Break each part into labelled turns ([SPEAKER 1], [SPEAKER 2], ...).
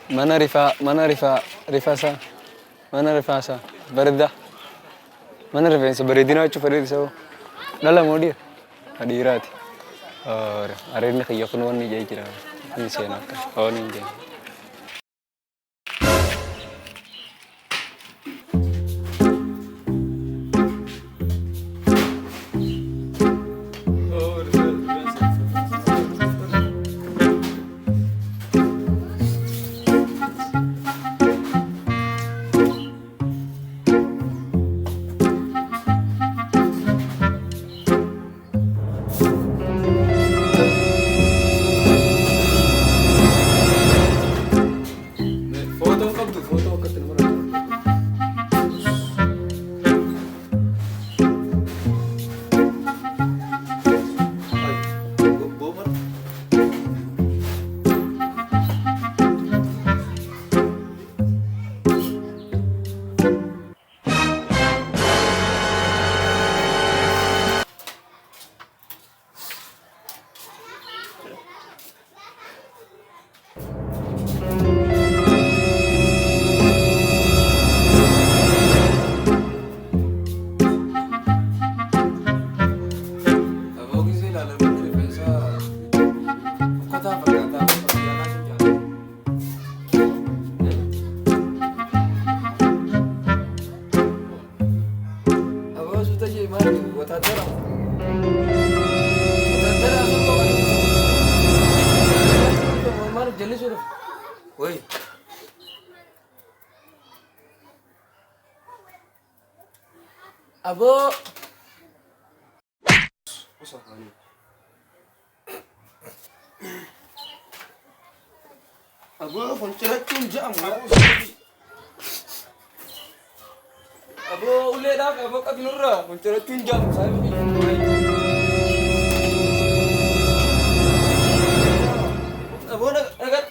[SPEAKER 1] Rifeensaa. Mana rifeensaa. Bareedaa. Mana rifeensa bareedinaa jechuun bareedisa. Dhala moo dhiira? Dhiiraati. Areedni xiyya kun wanni ijaa jira. Ni seenaa akka. Ooni hin deemu.
[SPEAKER 2] Abo. Abo foncerachun jam. Abo ule dak abo kadnurra foncerachun jam saya. Abo agat.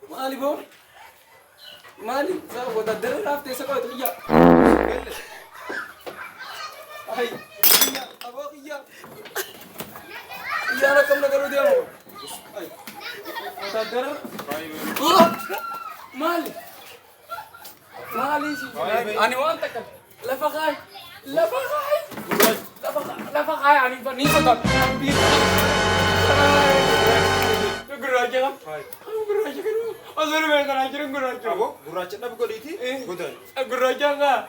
[SPEAKER 2] Mali bo. Mali, saya buat ada raft desa kau itu iya. Ay, iya, abang iya. Iya nak kamu nak dia mau. Ay, buat ada. Mali, Mali sih. Ani wanita kan. Lafakai, ani ni sedap. Guraja kan? Guraja kan? Asal mereka nak kirim guraja. Apa? Guraja nak buka di itu? Betul. Guraja enggak?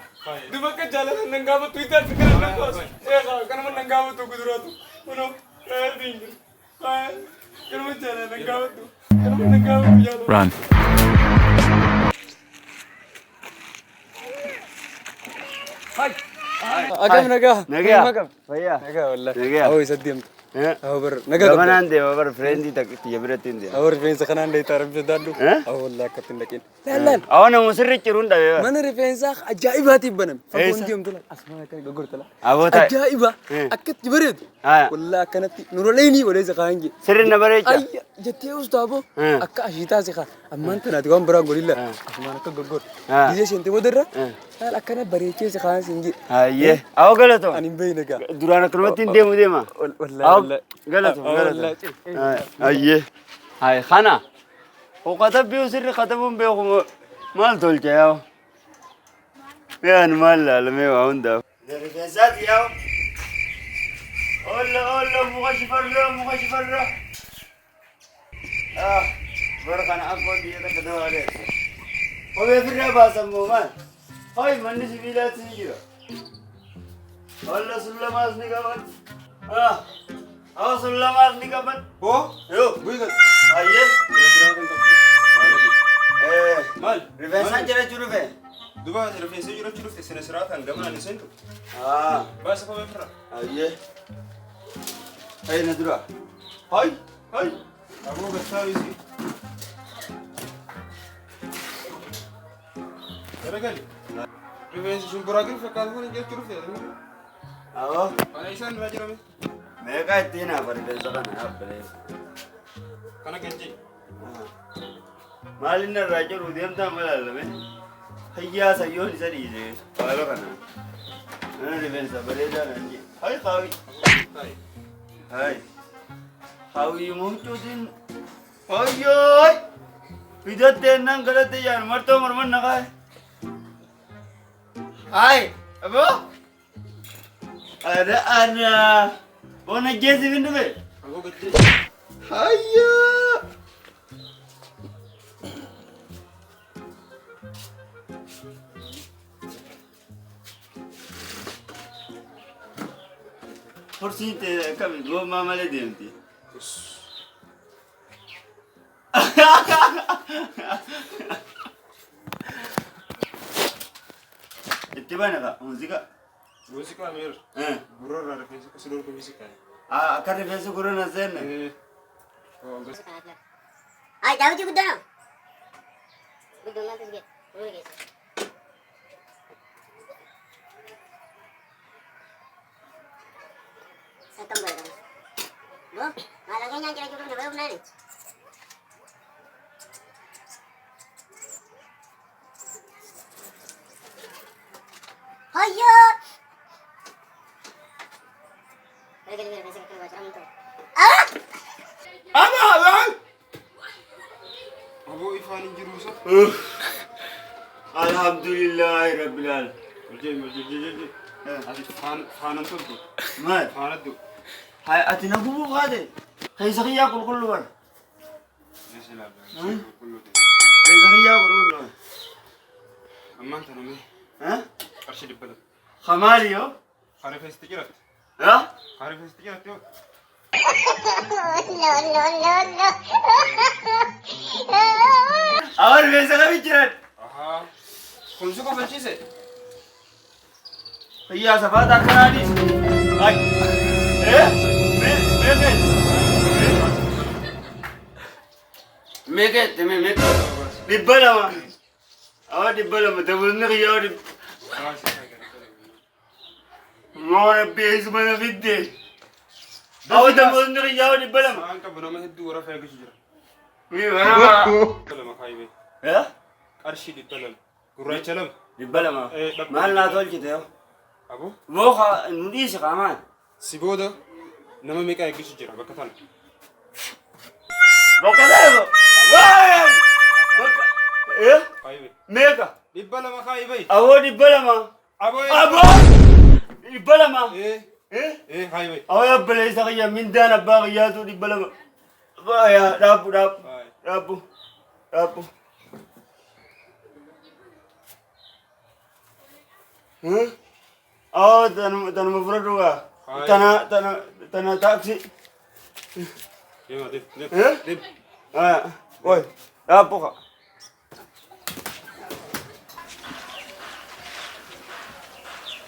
[SPEAKER 2] Di mana jalan nenggawa Twitter sekarang nak? Kan mana nenggawa tu guraja tu? Mana? Tinggi. Kan mana jalan nenggawa tu? Kan mana nenggawa tu jalan? Run. Hai. Agam naga.
[SPEAKER 3] Naga. Faya.
[SPEAKER 1] Naga wallah.
[SPEAKER 3] Naga.
[SPEAKER 1] Oh isadiam.
[SPEAKER 3] Over. Gamanaan de over friendly tak tiya beratin de.
[SPEAKER 1] Over Rifeensa kanaan de taram jadadu. Oh wallah katin lakin. Lalan.
[SPEAKER 3] Awana musirri cirun da ya.
[SPEAKER 1] Mana Rifeensa ajaibati banam. Fakon diam tula. Asma kan gogor tula.
[SPEAKER 3] Abota.
[SPEAKER 1] Ajaiba. Akkat jibarid. Wallah kanati nurulaini wala zakangi.
[SPEAKER 3] Sirri na bare.
[SPEAKER 1] Ay jatti ustabo. Akka ashita sikha. Amman tanati wan bara golilla. Asma kan gogor. Dije sente wadarra. Hal akkana bareeche sikha singi.
[SPEAKER 3] Ayye. Aw galato.
[SPEAKER 1] Anin baynaga.
[SPEAKER 3] Durana kalmatin demu dema.
[SPEAKER 1] Wallah.
[SPEAKER 3] غلط. أيه هاي خنا وكتب بيو سر كتبهم بيو مال تقول كياو بيان مال لا مي وعنده رفيسات ياو ولا مغشفر بركان أقول دي كده عليه وبيفرق باسمو مال هاي من سبيلات سيجرا ولا سلماس نيكابات أوصل لما أغني كمان.
[SPEAKER 2] Oh, yo, bukan.
[SPEAKER 3] Ayah.
[SPEAKER 2] Mal.
[SPEAKER 3] Rifeensaa jira jiru fe.
[SPEAKER 2] Duba Rifeensaa jira jiru fe sena seratan gamana ni sentu. Bahasa kau berapa?
[SPEAKER 3] Ayah. Ayah nadura. Hai.
[SPEAKER 2] Aku bersawi sih. Kira kan? Rifeensaa sumberagin fe kalau ni jira jiru fe.
[SPEAKER 3] Awo.
[SPEAKER 2] Mana isan raja kami?
[SPEAKER 3] Mereka itu na Rifeensaa kan apa ni?
[SPEAKER 2] Kana kenci.
[SPEAKER 3] Malin raja rudiam tak malal me. Hayya sayo ni sari je. Kalau kana. Mana Rifeensaa beredar nanti. Hai kau.
[SPEAKER 2] Hai.
[SPEAKER 3] Hai. Hawi mucutin. Ayoy. Bidat tenan galat yan. Marto marman nakay. Ay, abo? Ada ana. Bona jesi bindu be.
[SPEAKER 2] Aku gede.
[SPEAKER 3] Hayo. Kursi te kami go mama le demti. Itti bana ka musika.
[SPEAKER 2] Musika mir. Gurur na rifeensa kasidor ko musika.
[SPEAKER 3] Akka rifeensa gurur na sen.
[SPEAKER 2] Oh, gas.
[SPEAKER 4] Ay, daw di Guddaa. Guddaa na sige. Gurur guys. Setong boleh kan? Bo, malagay niya kira jurong na bayog na ni. Hayo. Lagi bisa kita baca ram tu. Ah!
[SPEAKER 2] Ana! Abo ifan jiru sa.
[SPEAKER 3] Alhamdulillah rabbil alamin.
[SPEAKER 2] Jil. Adi fanan tu.
[SPEAKER 3] Mat.
[SPEAKER 2] Fanan tu.
[SPEAKER 3] Hai atina gubu kade. Hai sakiya kullu bar.
[SPEAKER 2] Bismillah.
[SPEAKER 3] Hai sakiya kullu.
[SPEAKER 2] Amman tanami.
[SPEAKER 3] Ha?
[SPEAKER 2] Arshi dibbala.
[SPEAKER 3] Khamari yo.
[SPEAKER 2] Kharif istiqrat.
[SPEAKER 3] Ha?
[SPEAKER 2] Kharif istiqrat yo.
[SPEAKER 4] No.
[SPEAKER 3] Awar besa ka bichiran.
[SPEAKER 2] Aha. Kunsu ko falchise.
[SPEAKER 3] Iya sabat Akkanaa dis. Ay. Meket. Dibbala ma. Awa dibbala ma tabunni khiyaw dib. Mora bes mana vidde. Awa tabunni khiyaw dibbala ma.
[SPEAKER 2] Anka bunama Heedduu wara fayga jira.
[SPEAKER 3] Mi wara.
[SPEAKER 2] Dibbala ma khaybe.
[SPEAKER 3] Ya?
[SPEAKER 2] Arshi dibbala. Gurrachalam.
[SPEAKER 3] Dibbala ma. Mal na tolchite yo.
[SPEAKER 2] Abo?
[SPEAKER 3] Woha nudis qaman.
[SPEAKER 2] Siboda nama meka egisu jira bakatan.
[SPEAKER 3] Bokadego. Ay! Eh?
[SPEAKER 2] Khaybe.
[SPEAKER 3] Meka.
[SPEAKER 2] Dibbala ma khaybe.
[SPEAKER 3] Awo dibbala ma.
[SPEAKER 2] Abo.
[SPEAKER 3] Dibbala ma.
[SPEAKER 2] Eh khaybe.
[SPEAKER 3] Awo ya bale sakiya min dana bagiya tu dibbala ma. Ba ya rapu. Oh, tan mufradu ga. Tana taksi.
[SPEAKER 2] Yema dip.
[SPEAKER 3] Dip. Oi, rapu ka.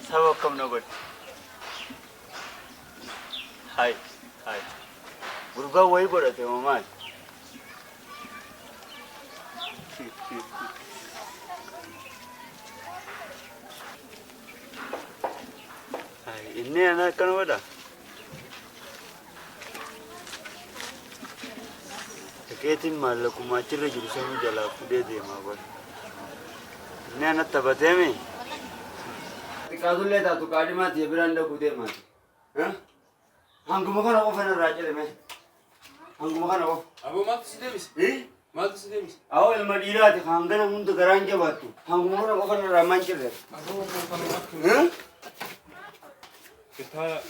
[SPEAKER 3] Sabab kam na god. Hai. Gurga वही बोला थे मामा इन्हें आना कौन बोला कहती माल को माचिले जुलूस में जला कुड़े दे माँ इन्हें आना तबते में कादुले था तो काटी माती है बिरांडा कुड़े माती हाँ Hanggu makan aku fana raja deh men. Hanggu makan aku.
[SPEAKER 2] Abo mat sidemis. Mat sidemis.
[SPEAKER 3] Aku ilmu dira di hanggan aku untuk garanja batu. Hanggu makan aku fana ramancer deh.
[SPEAKER 2] Abo fana mat. Kita.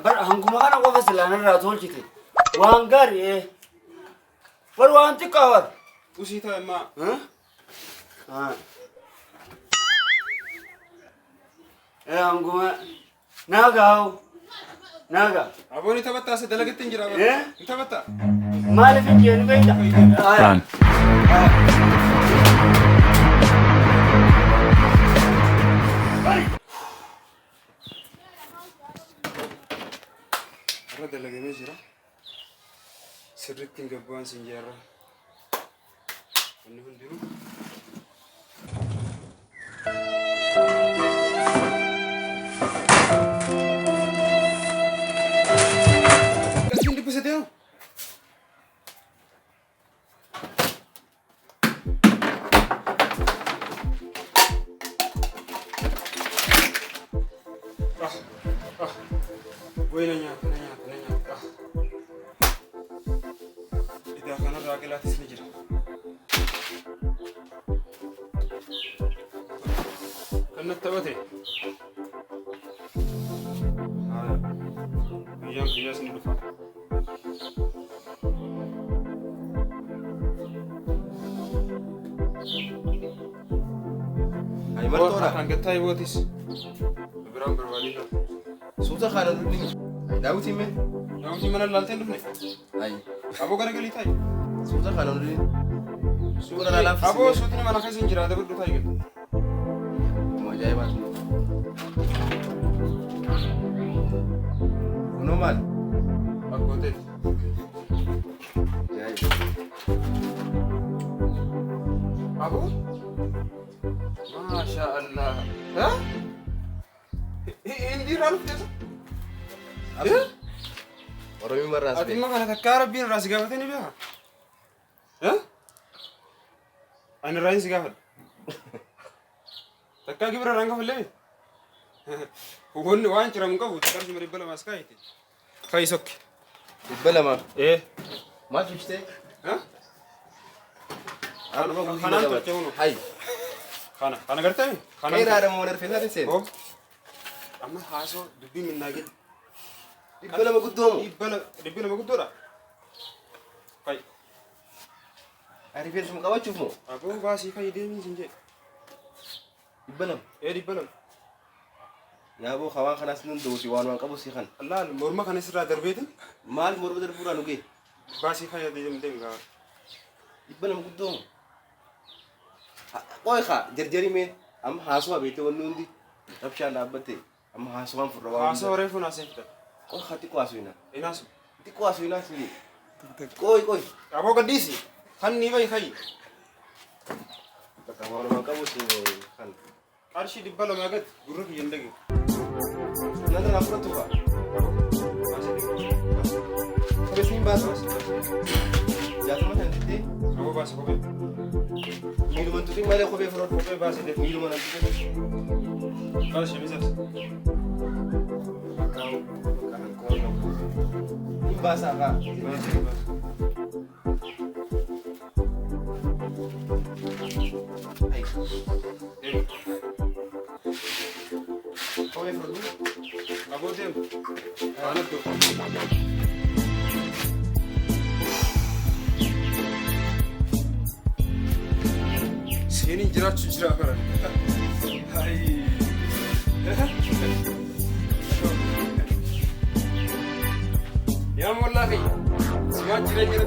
[SPEAKER 3] Bar hanggu makan aku fana selanan rasul citi. Wanggar Baru wanti kawat.
[SPEAKER 2] Usi ta emma.
[SPEAKER 3] Hanggu nagau. Naga.
[SPEAKER 2] Abo ni tabatta se dalagitin jira. Ni tabatta.
[SPEAKER 3] Mali finji ni benda.
[SPEAKER 1] Run.
[SPEAKER 2] Ara dalagame jira. Sirritin gabban sinjara. Annu hundiru. Sedeu. Voy nanya. Baaqelaatis ni jira. Kan natti taphate. Guyyaan guyyaas ni dhufa.
[SPEAKER 3] Martoora.
[SPEAKER 2] Kan gattaa ibootis. Biraan barbaadina.
[SPEAKER 3] Suuta kana dulli. Daawutii mee?
[SPEAKER 2] Daawutii mana laalteen dhufne.
[SPEAKER 3] Ay.
[SPEAKER 2] Aboo garagalii taa'e.
[SPEAKER 3] Suuta kana dulli. Suura lalaaf.
[SPEAKER 2] Aboo suutni mana keessa hin jiraata bidduu taa'e gadi.
[SPEAKER 3] Ajaa'ibaati. Kunoo maal?
[SPEAKER 2] Akkooteeti.
[SPEAKER 3] Ajaa'iba.
[SPEAKER 2] Aboo? Masha Allah. Hah? Hindi irraa dhufteessa?
[SPEAKER 3] Oromoo marraas
[SPEAKER 2] Ati immoo kana takkaa rabbiin irraa si gaafatee ni beekaa? Hah? Ani irraa hin si gaafadhu. Takkaa gibira irraa hin gaafallee? Wanni waan ciramu qabu qarshii 200 kaayite. Kayi sokke.
[SPEAKER 3] 200. Maal ibsitee?
[SPEAKER 2] Hah?
[SPEAKER 3] Kanaan
[SPEAKER 2] Kanaan tolchee hunu.
[SPEAKER 3] Hay.
[SPEAKER 2] Kana gartee?
[SPEAKER 3] Dheeraadha moo rifeensaa seen?
[SPEAKER 2] Amma haasoo dubbii minnaa gadi.
[SPEAKER 3] 200 guddoomu.
[SPEAKER 2] 200 guddoodha. Kayi.
[SPEAKER 3] Rifeensuma qabachuuf moo?
[SPEAKER 2] Aboo baasii kayi deemii sin jedhe.
[SPEAKER 3] 200.
[SPEAKER 2] 200.
[SPEAKER 3] Yaaboo hawaan kanaas nun doosi waan qabu si kan.
[SPEAKER 2] Laal morma kanas irraa darbeetin.
[SPEAKER 3] Maal morma darbuudhaan dhugee?
[SPEAKER 2] Baasii kayi deemii gaa.
[SPEAKER 3] 200 guddoomu. Qoy kaa jarjari mee amma haasuma beekte wanni hundi rabshaan dhaabbatte amma haasumaan furra waan.
[SPEAKER 2] Haasoo reefu naasee fida.
[SPEAKER 3] Qoy haa xiqqoo haasuinaa.
[SPEAKER 2] Inaasu.
[SPEAKER 3] Xiqqoo haasuinaa si. Qoy.
[SPEAKER 2] Aboo gaddiisi. Kan ni bayi kayi.
[SPEAKER 3] Bakka waan qabu si kan.
[SPEAKER 2] Qarshii 200 gad gurra kiyya hin dhage.
[SPEAKER 3] Nanda na furatu fa. Kesin baas. Jaatuma kan titte.
[SPEAKER 2] Aboo baas kophee.
[SPEAKER 3] Miilu mantuutiin malee kophee furatu.
[SPEAKER 2] Kophee baasee deemu.
[SPEAKER 3] Miilu mantuutiin.
[SPEAKER 2] Baas shemisaas.
[SPEAKER 3] Ini bahasa apa? Hai. Kophee furatu.
[SPEAKER 2] Aboo deemu. Ana tu. Sini jiraachuu jira bara. Hai. Ya wallahi. Semua jira jira.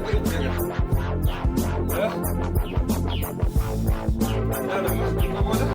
[SPEAKER 2] Ya. Ada apa?